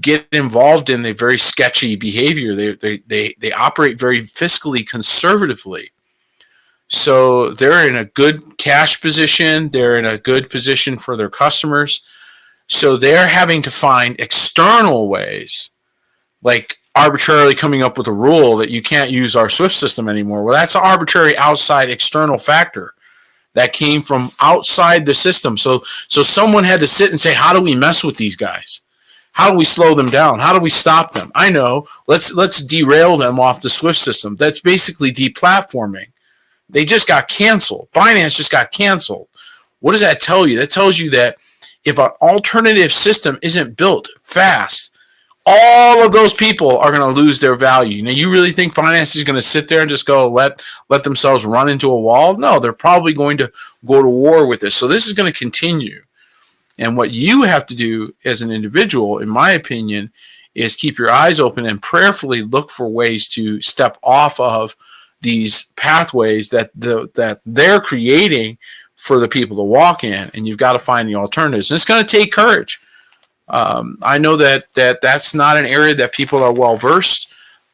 get involved in the very sketchy behavior. They operate very fiscally conservatively. So they're in a good cash position. They're in a good position for their customers. So they're having to find external ways, like arbitrarily coming up with a rule that you can't use our SWIFT system anymore. Well, that's an arbitrary outside external factor that came from outside the system. So someone had to sit and say, how do we mess with these guys? How do we slow them down? How do we stop them? I know. Let's derail them off the SWIFT system. That's basically deplatforming. They just got canceled. Binance just got canceled. What does that tell you? That tells you that if an alternative system isn't built fast, all of those people are going to lose their value. Now, you really think Binance is going to sit there and just go let themselves run into a wall? No, they're probably going to go to war with this. So this is going to continue. And what you have to do as an individual, in my opinion, is keep your eyes open and prayerfully look for ways to step off of these pathways that they're creating for the people to walk in. And you've got to find the alternatives. And it's going to take courage. I know that's not an area that people are well versed.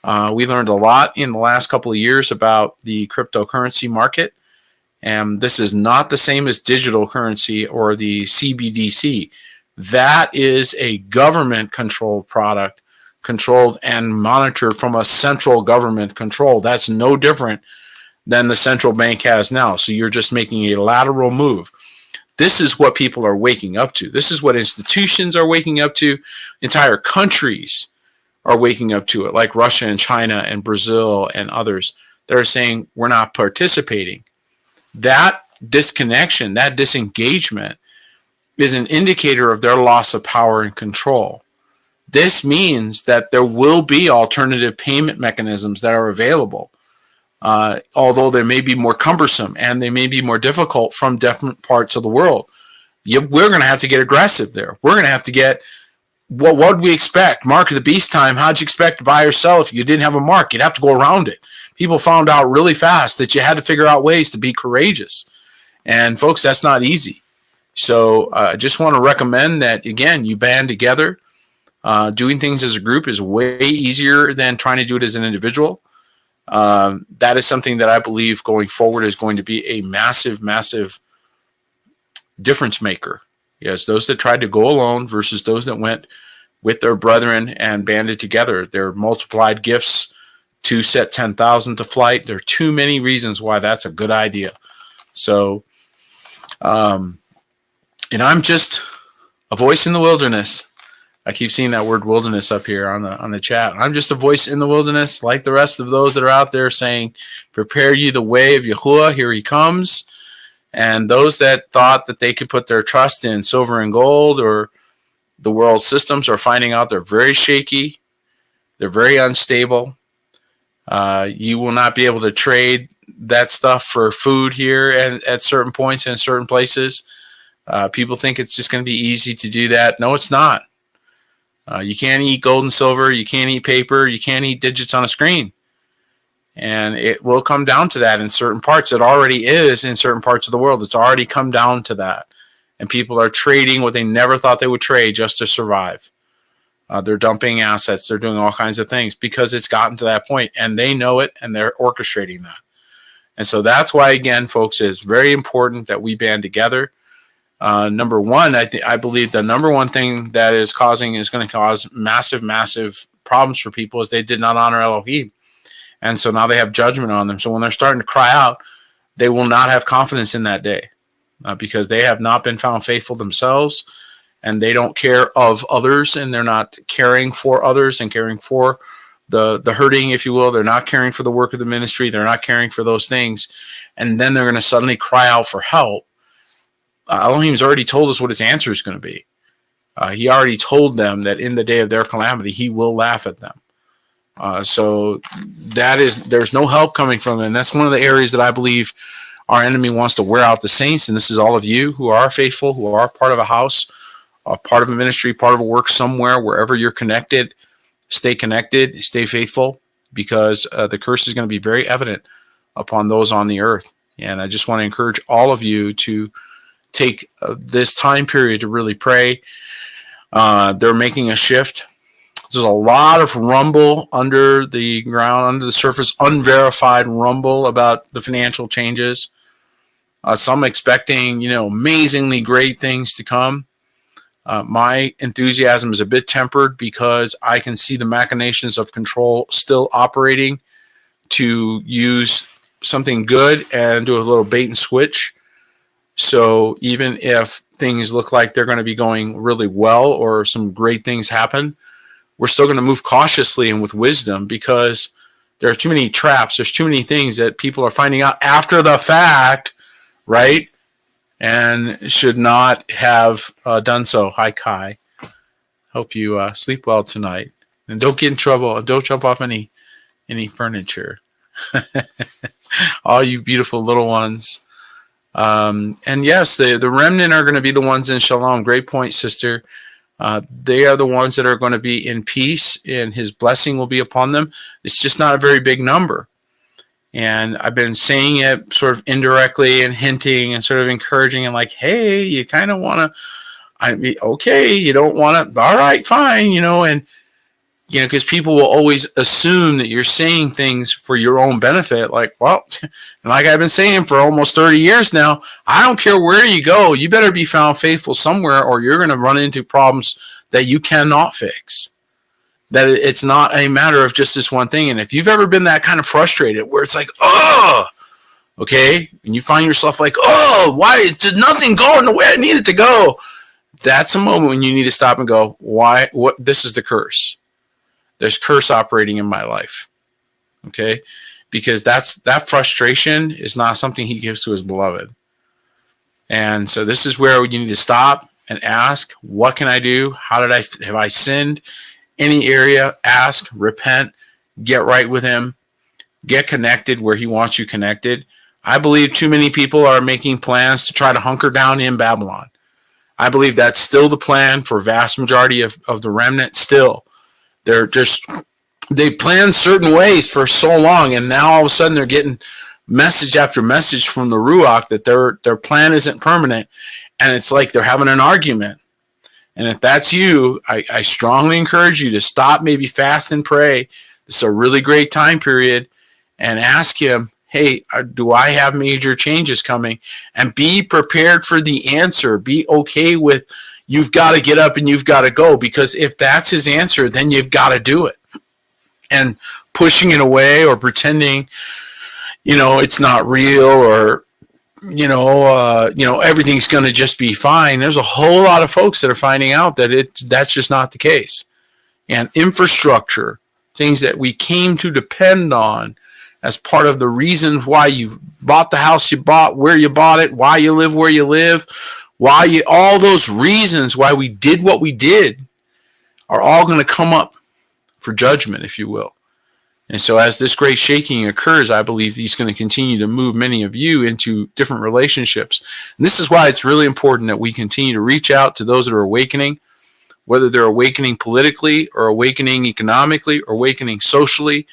We learned a lot in the last couple of years about the cryptocurrency market. And this is not the same as digital currency or the CBDC. That is a government-controlled product, controlled and monitored from a central government control. That's no different than the central bank has now. So you're just making a lateral move. This is what people are waking up to. This is what institutions are waking up to. Entire countries are waking up to it, like Russia and China and Brazil and others. They're saying, we're not participating. That disconnection, that disengagement is an indicator of their loss of power and control. This means that there will be alternative payment mechanisms that are available, although they may be more cumbersome and they may be more difficult from different parts of the world. We're going to have to get aggressive there. We're going to have to get, what would we expect? Mark of the beast time. How'd you expect to buy or sell if you didn't have a mark? You'd have to go around it. People found out really fast that you had to figure out ways to be courageous. And folks, that's not easy. So I just want to recommend that, again, you band together. Doing things as a group is way easier than trying to do it as an individual. That is something that I believe going forward is going to be a massive, massive difference maker. Yes, those that tried to go alone versus those that went with their brethren and banded together. Their multiplied gifts to set 10,000 to flight. There are too many reasons why that's a good idea. So, and I'm just a voice in the wilderness. I keep seeing that word wilderness up here on the chat. I'm just a voice in the wilderness, like the rest of those that are out there saying, prepare you the way of Yahuwah, here he comes. And those that thought that they could put their trust in silver and gold or the world systems are finding out they're very shaky. They're very unstable. You will not be able to trade that stuff for food here at certain points in certain places. People think it's just going to be easy to do that. No, it's not. You can't eat gold and silver. You can't eat paper. You can't eat digits on a screen. And it will come down to that in certain parts. It already is in certain parts of the world. It's already come down to that. And people are trading what they never thought they would trade just to survive. They're dumping assets. They're doing all kinds of things because it's gotten to that point. And they know it, and they're orchestrating that. And so that's why, again, folks, it's very important that we band together. Number one, I believe the number one thing that is going to cause massive, massive problems for people is they did not honor Elohim. And so now they have judgment on them. So when they're starting to cry out, they will not have confidence in that day because they have not been found faithful themselves, and they don't care of others, and they're not caring for others and caring for the hurting, if you will. They're not caring for the work of the ministry. They're not caring for those things. And then they're going to suddenly cry out for help. Elohim's already told us what his answer is going to be. He already told them that in the day of their calamity, he will laugh at them. So there's no help coming from them. And that's one of the areas that I believe our enemy wants to wear out the saints. And this is all of you who are faithful, who are part of a house, part of a ministry, part of a work somewhere, wherever you're connected. Stay connected, stay faithful, because the curse is going to be very evident upon those on the earth. And I just want to encourage all of you to take this time period to really pray. They're making a shift. There's a lot of rumble under the ground, under the surface, unverified rumble about the financial changes. Some expecting, amazingly great things to come. My enthusiasm is a bit tempered because I can see the machinations of control still operating to use something good and do a little bait and switch. So even if things look like they're going to be going really well or some great things happen, we're still going to move cautiously and with wisdom because there are too many traps. There's too many things that people are finding out after the fact, right? And should not have done so. Hi, Kai. Hope you sleep well tonight. And don't get in trouble. Don't jump off any furniture. All you beautiful little ones. And yes, the remnant are going to be the ones in shalom. Great point, sister. They are the ones that are going to be in peace, and his blessing will be upon them. It's just not a very big number. And I've been saying it sort of indirectly and hinting and sort of encouraging and like, hey, you kind of want to, okay, you don't want to, all right, fine, and, because people will always assume that you're saying things for your own benefit. Like, well, and like I've been saying for almost 30 years now, I don't care where you go. You better be found faithful somewhere or you're going to run into problems that you cannot fix. That it's not a matter of just this one thing. And if you've ever been that kind of frustrated where it's like, oh, okay, and you find yourself like, oh, why is nothing going the way I need it to go? That's a moment when you need to stop and go, why? What? This is the curse. There's curse operating in my life, okay? Because that frustration is not something he gives to his beloved. And so this is where you need to stop and ask, what can I do? Have I sinned? any area, ask, repent, get right with him, get connected where he wants you connected. I believe too many people are making plans to try to hunker down in Babylon. I believe that's still the plan for vast majority of the remnant still. They planned certain ways for so long, and now all of a sudden they're getting message after message from the Ruach that their plan isn't permanent, and it's like they're having an argument. And if that's you, I strongly encourage you to stop, maybe fast and pray. This is a really great time period, and ask him, hey, do I have major changes coming? And be prepared for the answer. Be okay with, you've got to get up and you've got to go, because if that's his answer, then you've got to do it. And pushing it away or pretending, it's not real, or, everything's going to just be fine. There's a whole lot of folks that are finding out that that's just not the case. And infrastructure, things that we came to depend on as part of the reasons why you bought the house you bought, where you bought it, why you live where you live, all those reasons why we did what we did are all going to come up for judgment, if you will. And so as this great shaking occurs, I believe he's going to continue to move many of you into different relationships. And this is why it's really important that we continue to reach out to those that are awakening, whether they're awakening politically or awakening economically or awakening socially,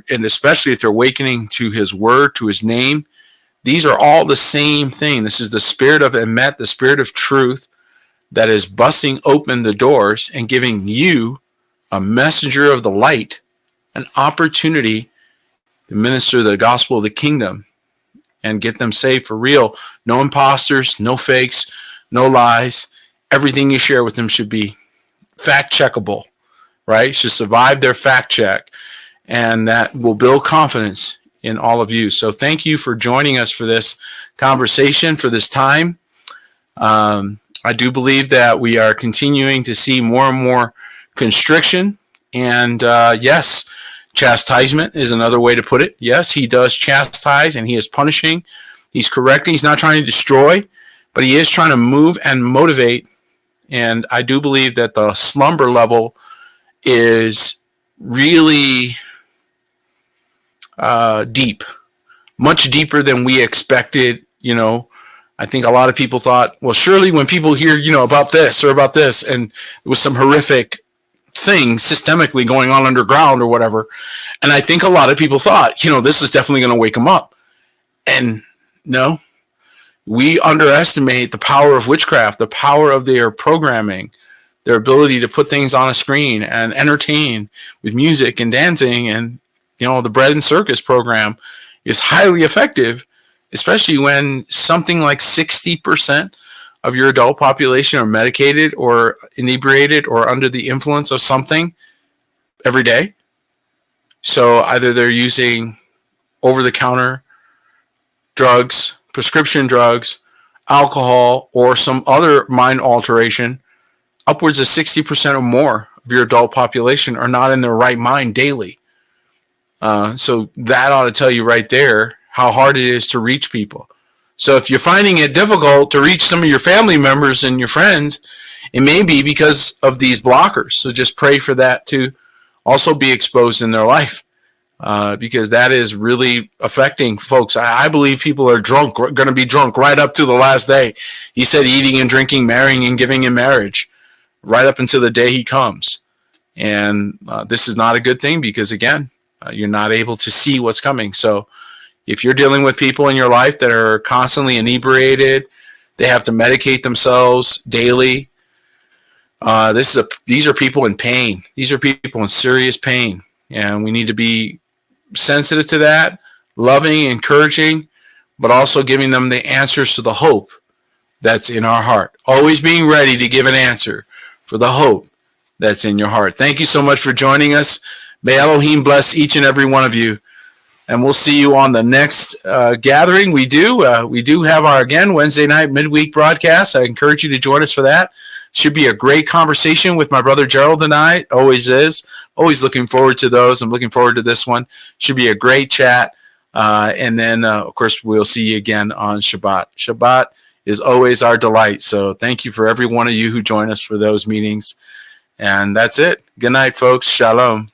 and especially if they're awakening to his word, to his name. These are all the same thing. This is the spirit of Emet, the spirit of truth, that is busting open the doors and giving you, a messenger of the light, an opportunity to minister the gospel of the kingdom and get them saved for real. No imposters, no fakes, no lies. Everything you share with them should be fact checkable, right? Should survive their fact check. And that will build confidence in all of you. So thank you for joining us for this conversation, for this time. I do believe that we are continuing to see more and more constriction. And yes, chastisement is another way to put it. Yes, he does chastise, and he is punishing. He's correcting. He's not trying to destroy, but he is trying to move and motivate. And I do believe that the slumber level is really deep, much deeper than we expected. I think a lot of people thought, well, surely when people hear, about this or about this, and it was some horrific thing systemically going on underground or whatever. And I think a lot of people thought, this is definitely going to wake them up. And no, we underestimate the power of witchcraft, the power of their programming, their ability to put things on a screen and entertain with music and dancing. And, the bread and circus program is highly effective, especially when something like 60% of your adult population are medicated or inebriated or under the influence of something every day. So either they're using over-the-counter drugs, prescription drugs, alcohol, or some other mind alteration. Upwards of 60% or more of your adult population are not in their right mind daily. So that ought to tell you right there how hard it is to reach people. So if you're finding it difficult to reach some of your family members and your friends, it may be because of these blockers. So just pray for that to also be exposed in their life, because that is really affecting folks. I believe people are going to be drunk right up to the last day. He said eating and drinking, marrying and giving in marriage, right up until the day he comes. And this is not a good thing, because, again, you're not able to see what's coming. So if you're dealing with people in your life that are constantly inebriated, they have to medicate themselves daily. These are people in pain. These are people in serious pain. And we need to be sensitive to that, loving, encouraging, but also giving them the answers to the hope that's in our heart. Always being ready to give an answer for the hope that's in your heart. Thank you so much for joining us. May Elohim bless each and every one of you. And we'll see you on the next gathering. We do have our, again, Wednesday night midweek broadcast. I encourage you to join us for that. Should be a great conversation with my brother Gerald tonight. Always is. Always looking forward to those. I'm looking forward to this one. Should be a great chat. And then, of course, we'll see you again on Shabbat. Shabbat is always our delight. So thank you for every one of you who join us for those meetings. And that's it. Good night, folks. Shalom.